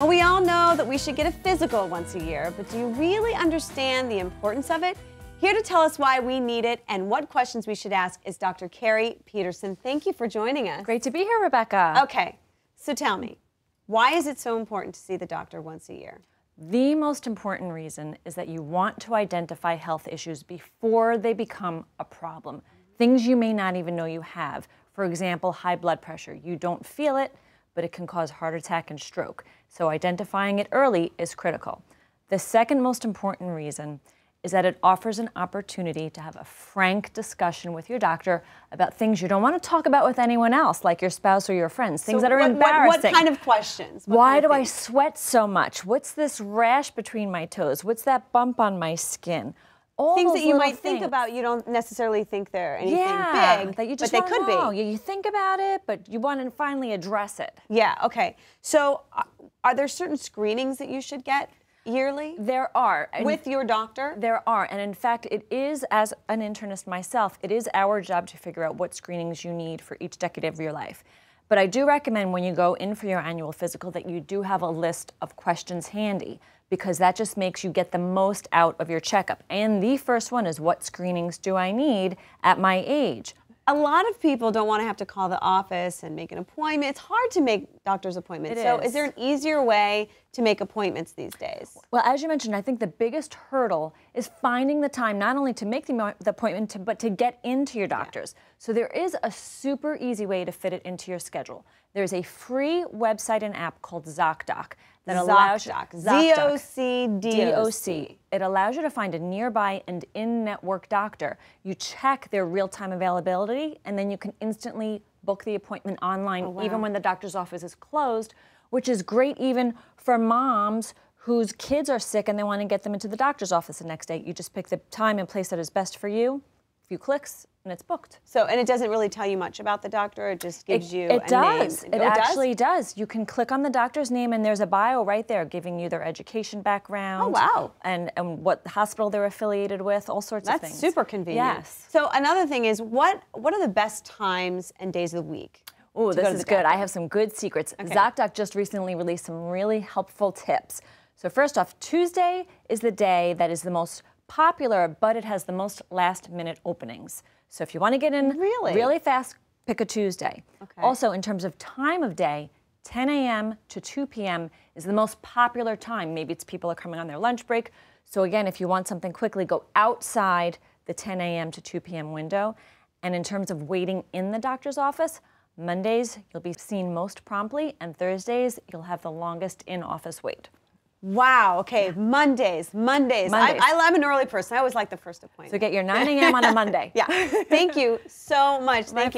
Well, we all know that we should get a physical once a year, but do you really understand the importance of it? Here to tell us why we need it and what questions we should ask is Dr. Keri Peterson. Thank you for joining us. Great to be here, Rebecca. Okay, so tell me, why is it so important to see the doctor once a year? The most important reason is that you want to identify health issues before they become a problem. Things you may not even know you have. For example, high blood pressure. You don't feel it, but it can cause heart attack and stroke. So identifying it early is critical. The second most important reason is that it offers an opportunity to have a frank discussion with your doctor about things you don't want to talk about with anyone else, like your spouse or your friends, things that are embarrassing. What kind of questions? Why do I sweat so much? What's this rash between my toes? What's that bump on my skin? All things those that you little might think about, you don't necessarily think they're anything big, that you just but they could know. be. You think about it, but you want to finally address it. Yeah, okay. So are there certain screenings that you should get yearly? There are. With your doctor? There are, and in fact, it is, as an internist myself, it is our job to figure out what screenings you need for each decade of your life. But I do recommend when you go in for your annual physical that you do have a list of questions handy, because that just makes you get the most out of your checkup. And the first one is, what screenings do I need at my age? A lot of people don't want to have to call the office and make an appointment. It's hard to make doctor's appointments. So is there an easier way to make appointments these days? Well, as you mentioned, I think the biggest hurdle is finding the time not only to make the appointment, but to get into your doctor's. Yeah. So there is a super easy way to fit it into your schedule. There's a free website and app called ZocDoc that allows you, Z-O-C-D-O-C. It allows you to find a nearby and in-network doctor. You check their real-time availability, and then you can instantly book the appointment online, even when the doctor's office is closed, which is great even for moms whose kids are sick and they want to get them into the doctor's office the next day. You just pick the time and place that is best for you, a few clicks, and it's booked. So, and it doesn't really tell you much about the doctor, it just gives you a name. It actually does. You can click on the doctor's name and there's a bio right there giving you their education background. Oh, wow. And what hospital they're affiliated with, all sorts of things. That's super convenient. Yes. So another thing is, what are the best times and days of the week? Oh, this is good. I have some good secrets. Okay. ZocDoc just recently released some really helpful tips. So first off, Tuesday is the day that is the most popular, but it has the most last-minute openings. So if you want to get in really fast, pick a Tuesday. Okay. Also, in terms of time of day, 10 a.m. to 2 p.m. is the most popular time. Maybe it's people are coming on their lunch break. So again, if you want something quickly, go outside the 10 a.m. to 2 p.m. window. And in terms of waiting in the doctor's office, Mondays, you'll be seen most promptly, and Thursdays, you'll have the longest in-office wait. Wow, okay, yeah. Mondays. I'm an early person. I always like the first appointment. So get your 9 a.m. on a Monday. Yeah, thank you so much. Thank you.